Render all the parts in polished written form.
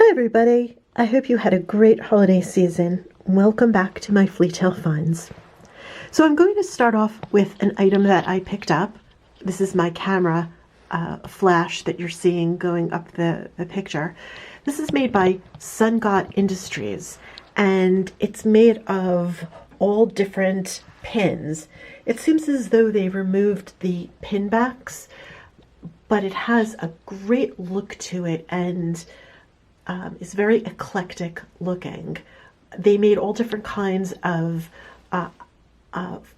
Hi everybody, I hope you had a great holiday season. Welcome back to my Fleatale finds. So I'm going to start off with an item that I picked up. This is my camera flash that you're seeing going up the picture. This is made by Sun God Industries and it's made of all different pins. It seems as though they removed the pin backs, but it has a great look to it and is very eclectic looking. They made all different kinds of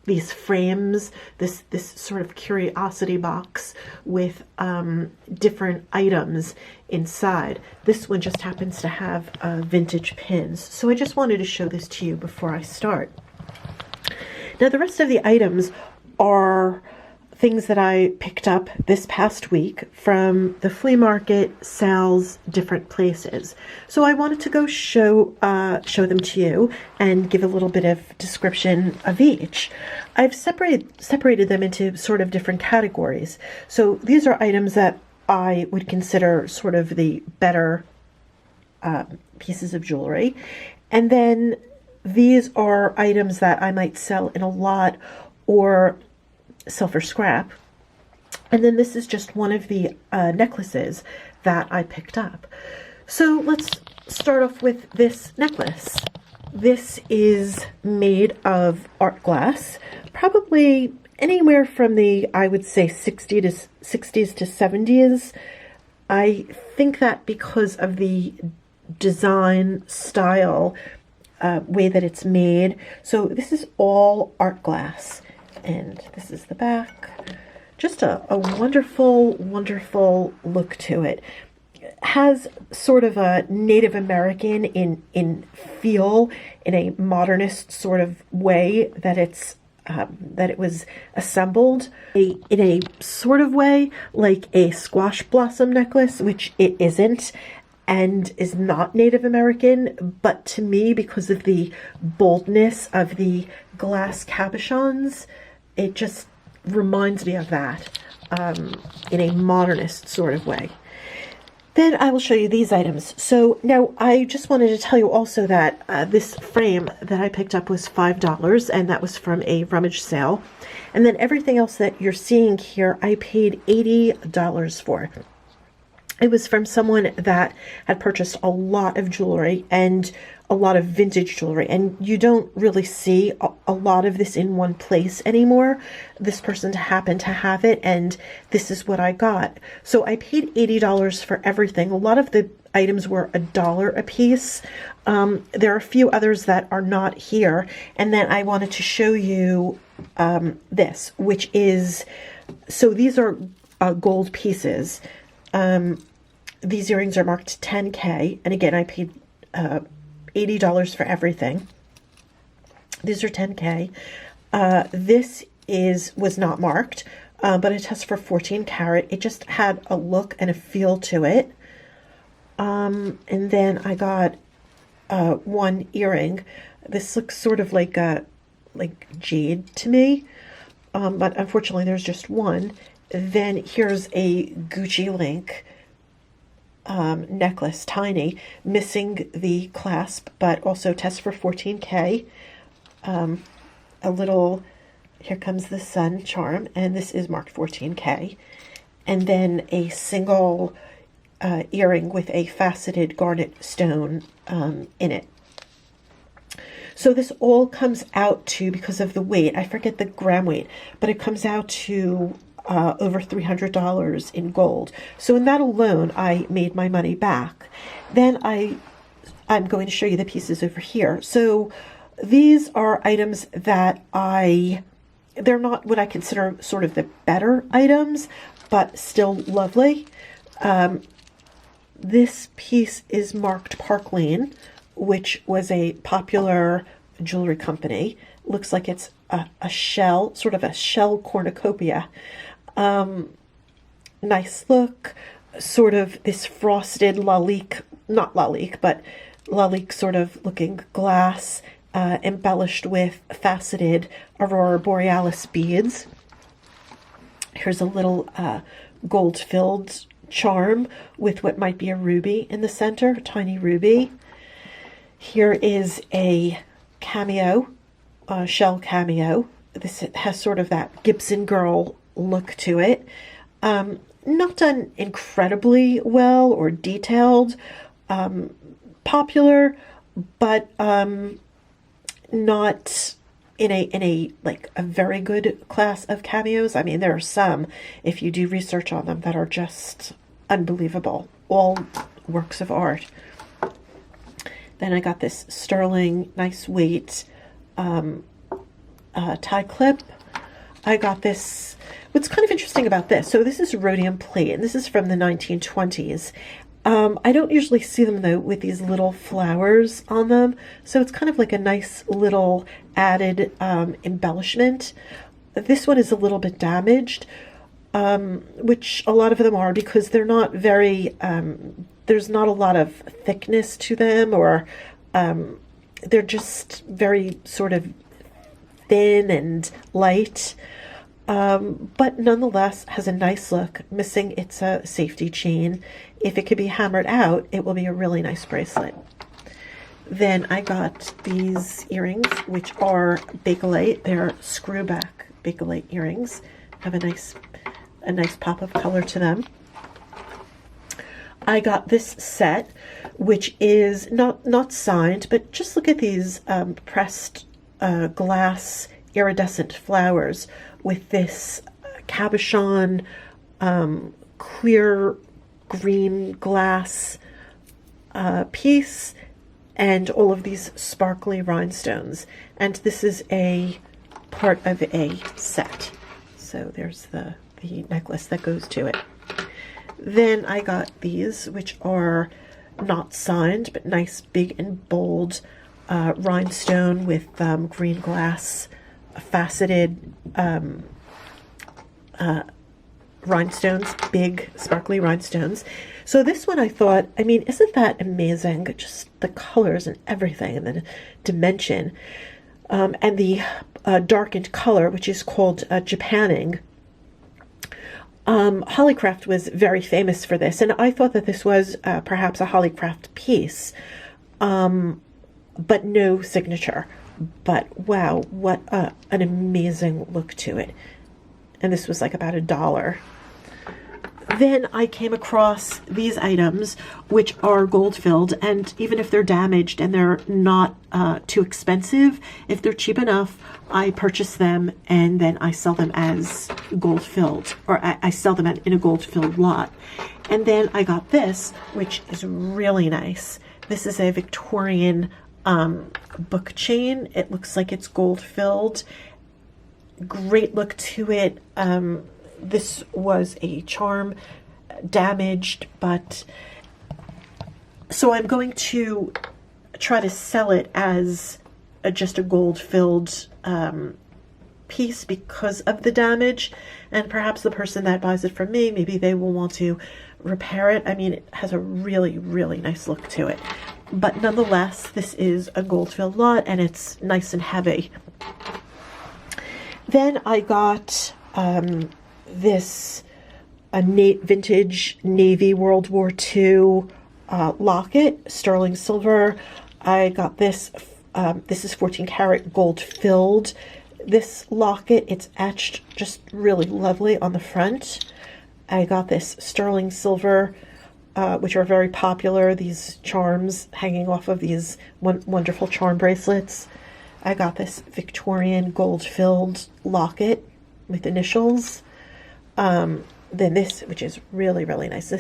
these frames, this sort of curiosity box with different items inside. This one just happens to have vintage pins. So I just wanted to show this to you before I start. Now the rest of the items are things that I picked up this past week from the flea market, sales, different places. So I wanted to go show them to you and give a little bit of description of each. I've separated them into sort of different categories. So these are items that I would consider sort of the better pieces of jewelry. And then these are items that I might sell in a lot or sell for scrap. And then this is just one of the necklaces that I picked up. So let's start off with this necklace. This is made of art glass, probably anywhere from the, I would say, 60s to 70s. I think that because of the design style, way that it's made. So this is all art glass. And this is the back. Just a wonderful, wonderful look to it. Has sort of a Native American in feel, in a modernist sort of way that it's that it was assembled in a sort of way like a squash blossom necklace, which it isn't and is not Native American, but to me, because of the boldness of the glass cabochons, it just reminds me of that in a modernist sort of way. Then I will show you these items. So now I just wanted to tell you also that this frame that I picked up was $5, and that was from a rummage sale. And then everything else that you're seeing here, I paid $80 for. It was from someone that had purchased a lot of jewelry and a lot of vintage jewelry, and you don't really see a lot of this in one place anymore. This person happened to have it, and this is what I got. So I paid $80 for everything. A lot of the items were $1 a piece. There are a few others that are not here, and then I wanted to show you this, which is, so these are gold pieces. These earrings are marked 10K, and again, I paid $80 for everything. These are 10K. This was not marked, but it tests for 14 karat. It just had a look and a feel to it. And then I got one earring. This looks sort of like jade to me, but unfortunately there's just one. Then here's a Gucci link necklace, tiny, missing the clasp, but also tests for 14K. A little, here comes the sun charm, and this is marked 14K. And then a single earring with a faceted garnet stone in it. So this all comes out to, because of the weight, I forget the gram weight, but it comes out to over $300 in gold. So in that alone, I made my money back. Then I'm going to show you the pieces over here. So these are items that they're not what I consider sort of the better items, but still lovely. This piece is marked Park Lane, which was a popular jewelry company. Looks like it's a shell, sort of a shell cornucopia. Nice look, sort of this frosted lalique, not lalique, but lalique sort of looking glass, embellished with faceted Aurora Borealis beads. Here's a little gold-filled charm with what might be a ruby in the center, a tiny ruby. Here is a cameo, shell cameo. This has sort of that Gibson girl look to it. Not done incredibly well or detailed, popular, but not in a like a very good class of cameos. I mean, there are some, if you do research on them, that are just unbelievable, all works of art. Then I got this sterling, nice weight tie clip. I got this. What's kind of interesting about this, so this is rhodium plate, and this is from the 1920s. I don't usually see them, though, with these little flowers on them, so it's kind of like a nice little added embellishment. This one is a little bit damaged, which a lot of them are, because they're not very, there's not a lot of thickness to them, or they're just very sort of thin and light. But nonetheless has a nice look. Missing its safety chain. If it could be hammered out, it will be a really nice bracelet. Then I got these earrings, which are Bakelite. They're screwback Bakelite earrings. Have a nice pop of color to them. I got this set, which is not signed, but just look at these pressed glass iridescent flowers with this cabochon clear green glass piece and all of these sparkly rhinestones. And this is a part of a set. So there's the necklace that goes to it. Then I got these, which are not signed, but nice big and bold rhinestone with green glass faceted rhinestones, big sparkly rhinestones. So this one I thought, I mean, isn't that amazing? Just the colors and everything, and the dimension, and the darkened color, which is called Japanning. Hollycraft was very famous for this, and I thought that this was perhaps a Hollycraft piece, but no signature. But wow, what an amazing look to it. And this was like about $1. Then I came across these items, which are gold filled, and even if they're damaged and they're not too expensive, if they're cheap enough, I purchase them and then I sell them as gold filled, or I sell them in a gold filled lot. And then I got this, which is really nice. This is a Victorian book chain. It looks like it's gold filled. Great look to it. This was a charm, damaged, but so I'm going to try to sell it as just a gold filled piece because of the damage, and perhaps the person that buys it from me, maybe they will want to repair it. I mean, it has a really, really nice look to it. But nonetheless, this is a gold filled lot and it's nice and heavy. Then I got this vintage Navy World War II locket, sterling silver. I got this. This is 14 karat gold filled. This locket, it's etched just really lovely on the front. I got this sterling silver, which are very popular, these charms hanging off of these wonderful charm bracelets. I got this Victorian gold filled locket with initials. Then this, which is really, really nice.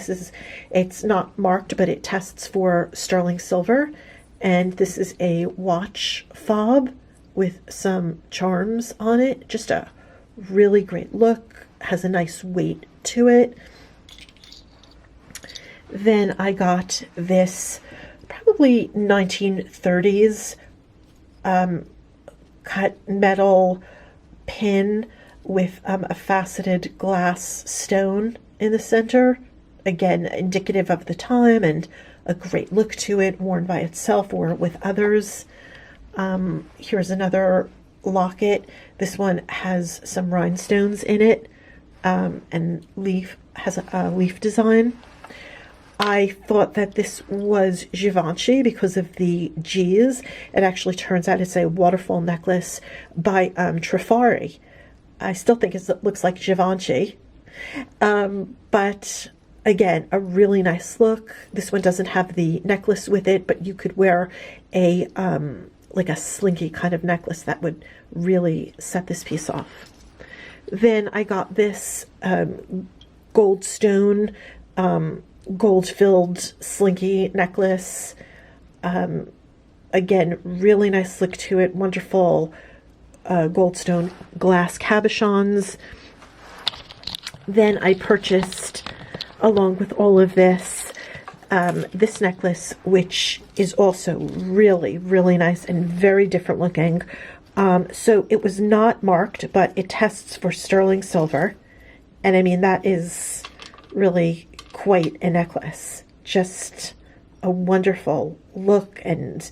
It's not marked, but it tests for sterling silver. And this is a watch fob with some charms on it. Just a really great look. Has a nice weight to it. Then I got this probably 1930s cut metal pin with a faceted glass stone in the center. Again, indicative of the time and a great look to it, worn by itself or with others. Here's another locket. This one has some rhinestones in it. and leaf has a leaf design. I thought that this was Givenchy because of the G's. It actually turns out it's a waterfall necklace by Trifari. I still think it looks like Givenchy. But again, a really nice look. This one doesn't have the necklace with it, but you could wear a like a slinky kind of necklace that would really set this piece off. Then I got this gold stone, gold-filled slinky necklace. Again, really nice look to it. Wonderful goldstone glass cabochons. Then I purchased, along with all of this, this necklace, which is also really, really nice and very different looking. So it was not marked, but it tests for sterling silver. And I mean, that is really quite a necklace. Just a wonderful look and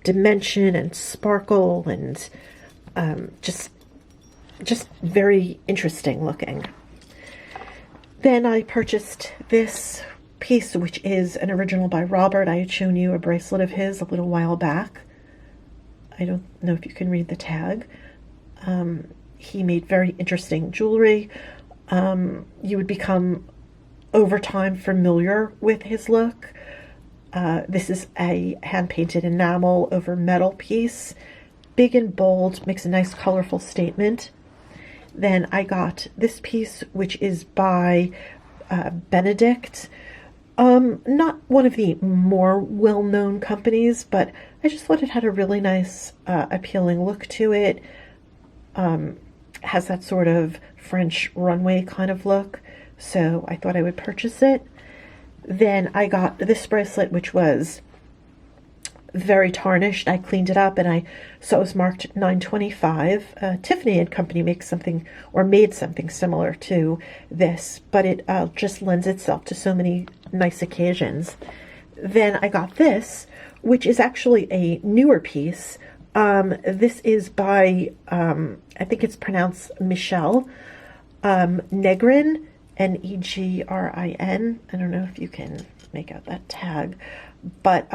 dimension and sparkle and just very interesting looking. Then I purchased this piece, which is an original by Robert. I had shown you a bracelet of his a little while back. I don't know if you can read the tag. He made very interesting jewelry. You would become over time familiar with his look. This is a hand-painted enamel over metal piece. Big and bold, makes a nice colorful statement. Then I got this piece, which is by Benedict. Not one of the more well-known companies, but I just thought it had a really nice, appealing look to it. Has that sort of French runway kind of look, so I thought I would purchase it. Then I got this bracelet, which was very tarnished. I cleaned it up and I saw it was marked $9.25. Tiffany and Company makes something, or made something similar to this, but it just lends itself to so many nice occasions. Then I got this, which is actually a newer piece. This is by, I think it's pronounced Michelle Negrin, Negrin. I don't know if you can make out that tag, but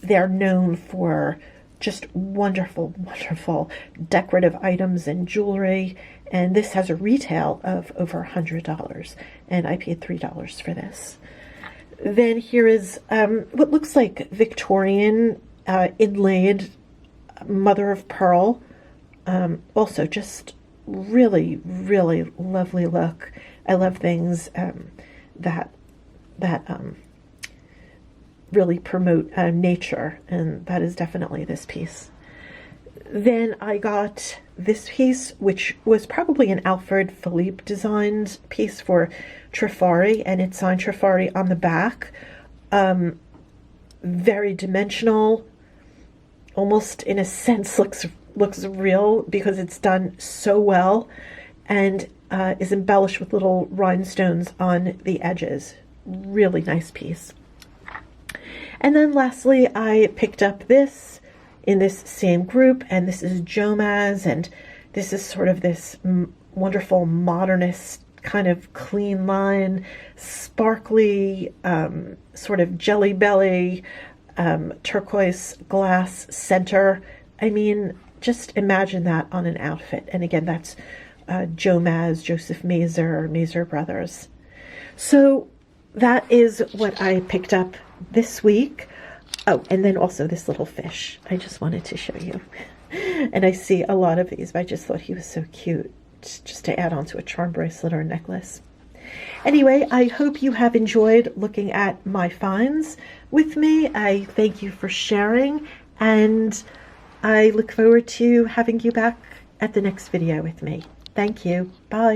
they're known for just wonderful, wonderful decorative items and jewelry. And this has a retail of over $100, and I paid $3 for this. Then here is what looks like Victorian inlaid mother of pearl. Also just really, really lovely look. I love things that really promote nature, and that is definitely this piece. Then I got this piece, which was probably an Alfred Philippe designed piece for Trifari, and it's signed Trifari on the back. Very dimensional, almost in a sense looks real because it's done so well, and is embellished with little rhinestones on the edges. Really nice piece. And then lastly, I picked up this in this same group, and this is Jomaz, and this is sort of this wonderful modernist kind of clean line, sparkly, sort of jelly belly, turquoise glass center. I mean, just imagine that on an outfit. And again, that's Jomaz, Joseph Mazer Brothers. So that is what I picked up this week. Oh, and then also this little fish. I just wanted to show you. And I see a lot of these, but I just thought he was so cute just to add on to a charm bracelet or a necklace. Anyway, I hope you have enjoyed looking at my finds with me. I thank you for sharing, and I look forward to having you back at the next video with me. Thank you. Bye.